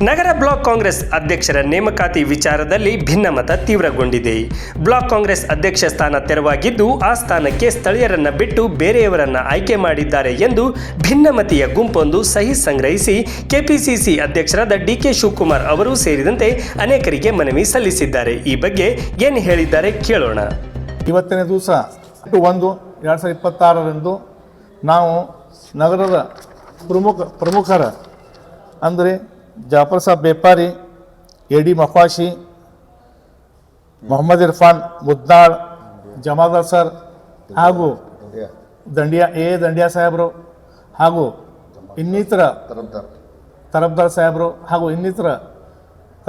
ನಗರ block Congress ಅಧ್ಯಕ್ಷರ ನೇಮಕಾತಿ ವಿಚಾರದಲ್ಲಿ ಭಿನ್ನಮತ ತೀವ್ರಗೊಂಡಿದೆ. ಬ್ಲಾಕ್ ಕಾಂಗ್ರೆಸ್ ಅಧ್ಯಕ್ಷ ಸ್ಥಾನ ತೆರವಾಗಿದ್ದು ಆ ಸ್ಥಾನಕ್ಕೆ ಸ್ಥಳೀಯರನ್ನ ಬಿಟ್ಟು ಬೇರೆಯವರನ್ನ ಆಯ್ಕೆ ಮಾಡಿದ್ದಾರೆ ಎಂದು ಭಿನ್ನಮತೀಯ ಗುಂಪೊಂದು ಸಹಿ ಸಂಗ್ರಹಿಸಿ ಕೆಪಿಸಿಸಿ ಅಧ್ಯಕ್ಷರಾದ ಡಿಕೆ ಶಿವಕುಮಾರ್ ಅವರು ಸೇರಿದಂತೆ ಅನೇಕರಿಗೆ ಮನವಿ ಸಲ್ಲಿಸಿದ್ದಾರೆ. ಈ ಬಗ್ಗೆ ಏನು ಹೇಳಿದ್ದಾರೆ ಕೇಳೋಣ. ಇವತ್ತಿನ ದಿವಸ 1/1/2026 ನಾವು ನಗರದ ಪ್ರಮುಖರ ಅಂದರೆ ಜಾಫರ್ ಸಾಬ್ ಬೇಪಾರಿ, ಎಡಿ ಮಫಾಶಿ, ಮೊಹಮ್ಮದ್ ಇರ್ಫಾನ್ ಮುದ್ನಾಳ್, ಜಮಾದಾರ್ ಸರ್ ಹಾಗೂ ದಂಡಿಯಾ ಸಾಹೇಬರು ಹಾಗೂ ಇನ್ನಿತರ ತರಬ್ದಾರ್ ಸಾಹೇಬರು ಹಾಗೂ ಇನ್ನಿತರ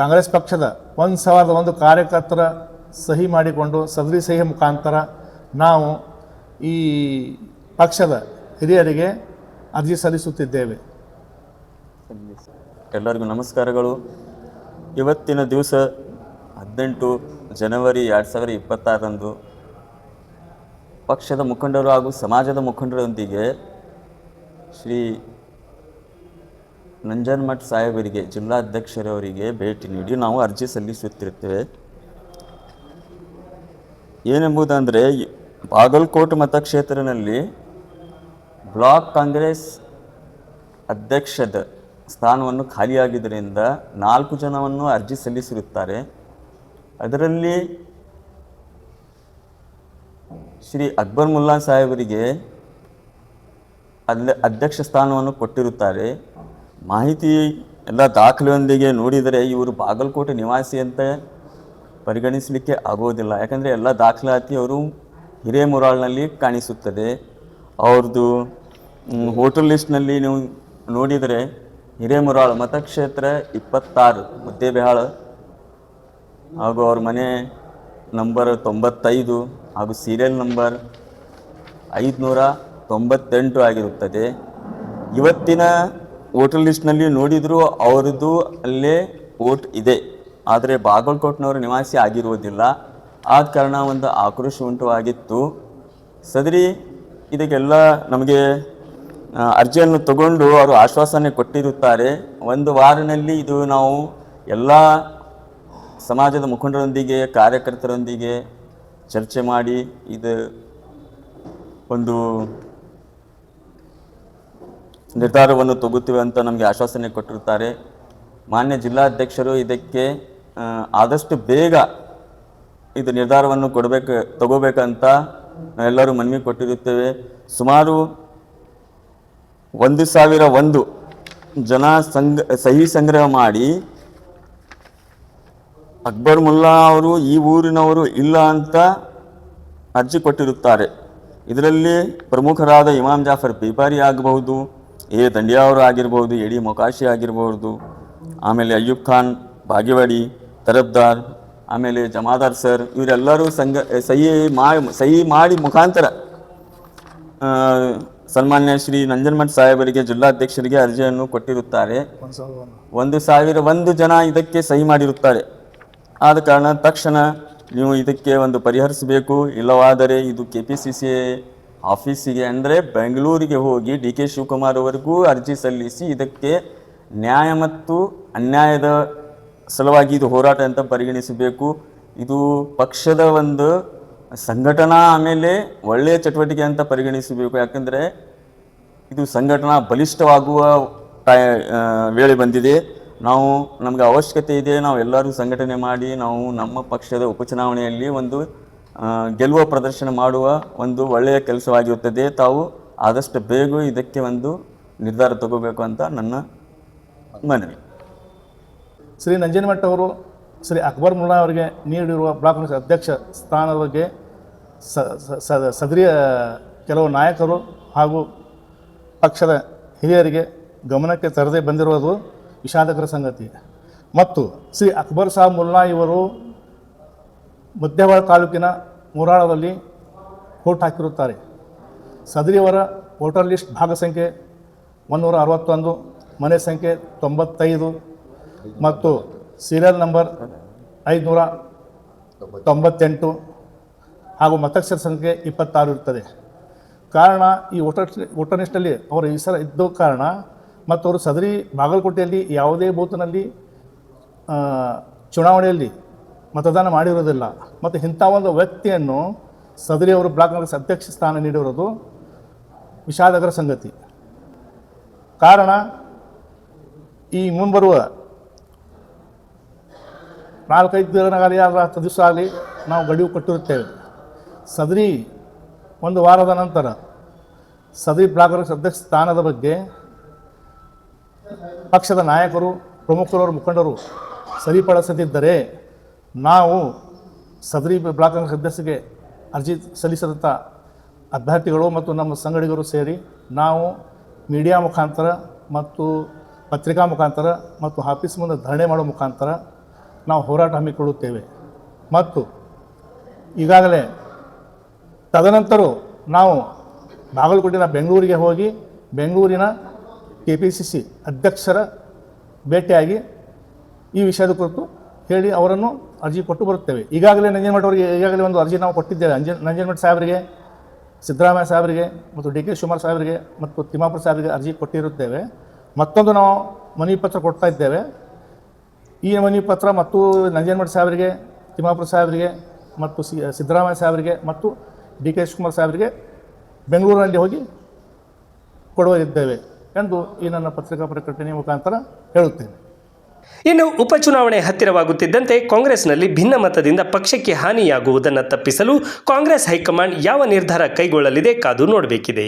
ಕಾಂಗ್ರೆಸ್ ಪಕ್ಷದ 1,001 ಕಾರ್ಯಕರ್ತರ ಸಹಿ ಮಾಡಿಕೊಂಡು ಸದರಿ ಸಹಿ ಮುಖಾಂತರ ನಾವು ಈ ಪಕ್ಷದ ಹಿರಿಯರಿಗೆ ಅರ್ಜಿ ಸಲ್ಲಿಸುತ್ತಿದ್ದೇವೆ. ಎಲ್ಲರಿಗೂ ನಮಸ್ಕಾರಗಳು. ಇವತ್ತಿನ ದಿವಸ 18 ಜನವರಿ 2026 ಪಕ್ಷದ ಮುಖಂಡರು ಹಾಗೂ ಸಮಾಜದ ಮುಖಂಡರೊಂದಿಗೆ ಶ್ರೀ ನಂಜನಮಠ ಸಾಹೇಬರಿಗೆ, ಜಿಲ್ಲಾಧ್ಯಕ್ಷರವರಿಗೆ ಭೇಟಿ ನೀಡಿ ನಾವು ಅರ್ಜಿ ಸಲ್ಲಿಸುತ್ತಿರುತ್ತೇವೆ. ಏನೆಂಬುದಂದರೆ, ಬಾಗಲಕೋಟೆ ಮತಕ್ಷೇತ್ರದಲ್ಲಿ ಬ್ಲಾಕ್ ಕಾಂಗ್ರೆಸ್ ಅಧ್ಯಕ್ಷದ ಸ್ಥಾನವನ್ನು ಖಾಲಿಯಾಗಿದ್ದರಿಂದ 4 ಜನವನ್ನು ಅರ್ಜಿ ಸಲ್ಲಿಸಿರುತ್ತಾರೆ. ಅದರಲ್ಲಿ ಶ್ರೀ ಅಕ್ಬರ್ ಮುಲ್ಲಾ ಸಾಹೇಬರಿಗೆ ಅಧ್ಯಕ್ಷ ಸ್ಥಾನವನ್ನು ಕೊಟ್ಟಿರುತ್ತಾರೆ. ಮಾಹಿತಿ ಎಲ್ಲ ದಾಖಲೆಯೊಂದಿಗೆ ನೋಡಿದರೆ ಇವರು ಬಾಗಲಕೋಟೆ ನಿವಾಸಿ ಅಂತ ಪರಿಗಣಿಸಲಿಕ್ಕೆ ಆಗೋದಿಲ್ಲ. ಯಾಕಂದರೆ ಎಲ್ಲ ದಾಖಲಾತಿ ಅವರು ಹಿರೇಮುರಾಳ್ನಲ್ಲಿ ಕಾಣಿಸುತ್ತದೆ. ಅವ್ರದ್ದು ಹೋಟೆಲ್ ಲಿಸ್ಟ್ನಲ್ಲಿ ನೀವು ನೋಡಿದರೆ ಹಿರೇಮುರಾಳ್ ಮತಕ್ಷೇತ್ರ 26 ಮುದ್ದೇಬಿಹಾಳ ಹಾಗೂ ಅವ್ರ ಮನೆ ನಂಬರ್ 95 ಹಾಗೂ ಸೀರಿಯಲ್ ನಂಬರ್ 598 ಆಗಿರುತ್ತದೆ. ಇವತ್ತಿನ ವೋಟರ್ ಲಿಸ್ಟ್ನಲ್ಲಿ ನೋಡಿದರೂ ಅವರದ್ದು ಅಲ್ಲೇ ವೋಟ್ ಇದೆ, ಆದರೆ ಬಾಗಲಕೋಟ್ನವರು ನಿವಾಸಿ ಆಗಿರುವುದಿಲ್ಲ. ಆದ ಕಾರಣ ಒಂದು ಆಕ್ರೋಶ ಉಂಟುವಾಗಿತ್ತು. ಸದರಿ ಇದಕ್ಕೆಲ್ಲ ನಮಗೆ ಅರ್ಜಿಯನ್ನು ತಗೊಂಡು ಅವರು ಆಶ್ವಾಸನೆ ಕೊಟ್ಟಿರುತ್ತಾರೆ. 1 ವಾರದಲ್ಲಿ ಇದು ನಾವು ಎಲ್ಲ ಸಮಾಜದ ಮುಖಂಡರೊಂದಿಗೆ, ಕಾರ್ಯಕರ್ತರೊಂದಿಗೆ ಚರ್ಚೆ ಮಾಡಿ ಇದು ಒಂದು ನಿರ್ಧಾರವನ್ನು ತಗೋತೀವಿ ಅಂತ ನಮಗೆ ಆಶ್ವಾಸನೆ ಕೊಟ್ಟಿರುತ್ತಾರೆ. ಮಾನ್ಯ ಜಿಲ್ಲಾಧ್ಯಕ್ಷರು ಇದಕ್ಕೆ ಆದಷ್ಟು ಬೇಗ ಇದು ನಿರ್ಧಾರವನ್ನು ತಗೋಬೇಕಂತ ನಾವೆಲ್ಲರೂ ಮನವಿ ಕೊಟ್ಟಿರುತ್ತೇವೆ. ಸುಮಾರು 1,001 ಜನ ಸಹಿ ಸಂಗ್ರಹ ಮಾಡಿ ಅಕ್ಬರ್ ಮುಲ್ಲಾ ಅವರು ಈ ಊರಿನವರು ಇಲ್ಲ ಅಂತ ಅರ್ಜಿ ಕೊಟ್ಟಿರುತ್ತಾರೆ. ಇದರಲ್ಲಿ ಪ್ರಮುಖರಾದ ಇಮಾಮ್ ಜಾಫರ್ ಬೇಪಾರಿ ಆಗಬಹುದು, ದಂಡಿಯಾ ಅವರು ಆಗಿರ್ಬೋದು, ಎಡಿ ಮೊಕಾಶಿ ಆಗಿರ್ಬೋದು, ಆಮೇಲೆ ಅಯ್ಯೂಬ್ ಖಾನ್ ಬಾಗೇವಾಡಿ, ತರಬ್ದಾರ್, ಆಮೇಲೆ ಜಮಾದಾರ್ ಸರ್, ಇವರೆಲ್ಲರೂ ಸಹಿ ಮಾಡಿ ಮುಖಾಂತರ ಸನ್ಮಾನ್ಯ ಶ್ರೀ ನಂಜನಮಠ ಸಾಹೇಬರಿಗೆ, ಜಿಲ್ಲಾಧ್ಯಕ್ಷರಿಗೆ ಅರ್ಜಿಯನ್ನು ಕೊಟ್ಟಿರುತ್ತಾರೆ. 1,001 ಜನ ಇದಕ್ಕೆ ಸಹಿ ಮಾಡಿರುತ್ತಾರೆ. ಆದ ಕಾರಣ ತಕ್ಷಣ ನೀವು ಇದಕ್ಕೆ ಒಂದು ಪರಿಹರಿಸಬೇಕು. ಇಲ್ಲವಾದರೆ ಇದು KPCC ಆಫೀಸಿಗೆ ಅಂದರೆ ಬೆಂಗಳೂರಿಗೆ ಹೋಗಿ ಡಿಕೆ ಶಿವಕುಮಾರ್ ಅವರಿಗೂ ಅರ್ಜಿ ಸಲ್ಲಿಸಿ ಇದಕ್ಕೆ ನ್ಯಾಯ ಮತ್ತು ಅನ್ಯಾಯದ ಸಲುವಾಗಿ ಇದು ಹೋರಾಟ ಅಂತ ಪರಿಗಣಿಸಬೇಕು. ಇದು ಪಕ್ಷದ ಒಂದು ಸಂಘಟನಾ ಆಮೇಲೆ ಒಳ್ಳೆಯ ಚಟುವಟಿಕೆ ಅಂತ ಪರಿಗಣಿಸಬೇಕು. ಯಾಕಂದರೆ ಇದು ಸಂಘಟನಾ ಬಲಿಷ್ಠವಾಗುವ ವೇಳೆ ಬಂದಿದೆ. ನಮಗೆ ಅವಶ್ಯಕತೆ ಇದೆ, ನಾವೆಲ್ಲರೂ ಸಂಘಟನೆ ಮಾಡಿ ನಾವು ನಮ್ಮ ಪಕ್ಷದ ಉಪಚುನಾವಣೆಯಲ್ಲಿ ಒಂದು ಗೆಲುವ ಪ್ರದರ್ಶನ ಮಾಡುವ ಒಂದು ಒಳ್ಳೆಯ ಕೆಲಸವಾಗಿರುತ್ತದೆ. ತಾವು ಆದಷ್ಟು ಬೇಗ ಇದಕ್ಕೆ ಒಂದು ನಿರ್ಧಾರ ತಗೋಬೇಕು ಅಂತ ನನ್ನ ಮನವಿ. ಶ್ರೀ ನಂಜನಮಠ ಅವರು ಶ್ರೀ ಅಕ್ಬರ್ ಮುಲ್ಲಾ ಅವರಿಗೆ ನೀಡಿರುವ ಬ್ಲಾಕ್ ಕಾಂಗ್ರೆಸ್ ಅಧ್ಯಕ್ಷ ಸ್ಥಾನದ ಬಗ್ಗೆ ಸದರಿಯ ಕೆಲವು ನಾಯಕರು ಹಾಗೂ ಪಕ್ಷದ ಹಿರಿಯರಿಗೆ ಗಮನಕ್ಕೆ ತರದೇ ಬಂದಿರುವುದು ವಿಷಾದಕರ ಸಂಗತಿ. ಮತ್ತು ಶ್ರೀ ಅಕ್ಬರ್ ಸಾಬ್ ಮುಲ್ಲಾ ಇವರು ಮುದ್ದೇಬಿಹಾಳ ತಾಲೂಕಿನ ಮುರಾಳದಲ್ಲಿ ವೋಟ್ ಹಾಕಿರುತ್ತಾರೆ. ಸದರಿಯವರ ವೋಟರ್ ಲಿಸ್ಟ್ ಭಾಗ ಸಂಖ್ಯೆ 161, ಮನೆ ಸಂಖ್ಯೆ 95 ಮತ್ತು ಸೀರಿಯಲ್ ನಂಬರ್ 598 ಹಾಗೂ ಮತಕ್ಷರ ಸಂಖ್ಯೆ 26 ಇರುತ್ತದೆ. ಕಾರಣ ಈ ವೋಟರ್ ಲಿಸ್ಟಲ್ಲಿ ಅವರ ಹೆಸರು ಇದ್ದ ಕಾರಣ ಮತ್ತು ಅವರು ಸದರಿ ಬಾಗಲಕೋಟೆಯಲ್ಲಿ ಯಾವುದೇ ಬೂತ್ನಲ್ಲಿ ಚುನಾವಣೆಯಲ್ಲಿ ಮತದಾನ ಮಾಡಿರೋದಿಲ್ಲ. ಮತ್ತು ಇಂಥ ಒಂದು ವ್ಯಕ್ತಿಯನ್ನು ಸದರಿ ಅವರು ಬ್ಲಾಕ್ ಕಾಂಗ್ರೆಸ್ ಅಧ್ಯಕ್ಷ ಸ್ಥಾನ ನೀಡಿರೋದು ವಿಷಾದಕರ ಸಂಗತಿ. ಕಾರಣ ಈ ಮುಂಬರುವ 4-5 ದಿನಗಳಲ್ಲಿ 10 ದಿವಸ ಆಗಲಿ ನಾವು ಗಡುವು ಕೊಟ್ಟಿರುತ್ತೇವೆ. ಸದರಿ ಒಂದು ವಾರದ ನಂತರ ಸದರಿ ಬ್ಲಾಕ್ ಕಾಂಗ್ರೆಸ್ ಅಧ್ಯಕ್ಷ ಸ್ಥಾನದ ಬಗ್ಗೆ ಪಕ್ಷದ ನಾಯಕರು, ಪ್ರಮುಖರು, ಮುಖಂಡರು ಸರಿಪಡಿಸದಿದ್ದರೆ ನಾವು ಸದರಿ ಬ್ಲಾಕ್ ಕಾಂಗ್ರೆಸ್ ಅಧ್ಯಕ್ಷರಿಗೆ ಅರ್ಜಿ ಸಲ್ಲಿಸಿದಂಥ ಅಭ್ಯರ್ಥಿಗಳು ಮತ್ತು ನಮ್ಮ ಸಂಘಟಕರು ಸೇರಿ ನಾವು ಮೀಡಿಯಾ ಮುಖಾಂತರ ಮತ್ತು ಪತ್ರಿಕಾ ಮುಖಾಂತರ ಮತ್ತು ಆಫೀಸ್ ಮುಂದೆ ಧರಣಿ ಮಾಡೋ ಮುಖಾಂತರ ನಾವು ಹೋರಾಟ ಹಮ್ಮಿಕೊಳ್ಳುತ್ತೇವೆ. ಮತ್ತು ಈಗಾಗಲೇ ತದನಂತರ ನಾವು ಬಾಗಲಕೋಟೆಯ ಬೆಂಗಳೂರಿಗೆ ಹೋಗಿ ಬೆಂಗಳೂರಿನ KPCC ಅಧ್ಯಕ್ಷರ ಭೇಟಿಯಾಗಿ ಈ ವಿಷಯದ ಕುರಿತು ಹೇಳಿ ಅವರನ್ನು ಅರ್ಜಿ ಕೊಟ್ಟು ಬರುತ್ತೇವೆ. ಈಗಾಗಲೇ ನಂಜನಮಠ ಅವರಿಗೆ ಈಗಾಗಲೇ ಒಂದು ಅರ್ಜಿ ನಾವು ಕೊಟ್ಟಿದ್ದೇವೆ. ನಂಜನಮಠ ಸಾಹೇಬರಿಗೆ, ಸಿದ್ದರಾಮಯ್ಯ ಸಾಹೇಬರಿಗೆ ಮತ್ತು DK ಶಿವಕುಮಾರ್ ಸಾಹೇಬರಿಗೆ ಮತ್ತು ತಿಮ್ಮಾಪುರ ಸಾಹೇಬರಿಗೆ ಅರ್ಜಿ ಕೊಟ್ಟಿರುತ್ತೇವೆ. ಮತ್ತೊಂದು ನಾವು ಮನವಿ ಪತ್ರ ಕೊಡ್ತಾ ಇದ್ದೇವೆ. ಈ ಮನವಿ ಪತ್ರ ಮತ್ತು ನಂಜನಮಠ ಸಾಹೇಬರಿಗೆ, ತಿಮ್ಮಾಪುರ ಸಾಹೇಬರಿಗೆ ಮತ್ತು ಸಿದ್ದರಾಮಯ್ಯ ಸಾಹೇಬರಿಗೆ ಮತ್ತು DK ಶಿವಕುಮಾರ್ ಸಾಹೇಬರಿಗೆ ಬೆಂಗಳೂರಿನಲ್ಲಿ ಹೋಗಿ ಕೊಡುವರಿದ್ದೇವೆ ಎಂದು ಈ ನನ್ನ ಪತ್ರಿಕಾ ಪ್ರಕಟಣೆಯ ಮುಖಾಂತರ ಹೇಳುತ್ತೇನೆ. ಇನ್ನು ಉಪಚುನಾವಣೆ ಹತ್ತಿರವಾಗುತ್ತಿದ್ದಂತೆ ಕಾಂಗ್ರೆಸ್ನಲ್ಲಿ ಭಿನ್ನಮತದಿಂದ ಪಕ್ಷಕ್ಕೆ ಹಾನಿಯಾಗುವುದನ್ನು ತಪ್ಪಿಸಲು ಕಾಂಗ್ರೆಸ್ ಹೈಕಮಾಂಡ್ ಯಾವ ನಿರ್ಧಾರ ಕೈಗೊಳ್ಳಲಿದೆ ಕಾದು ನೋಡಬೇಕಿದೆ.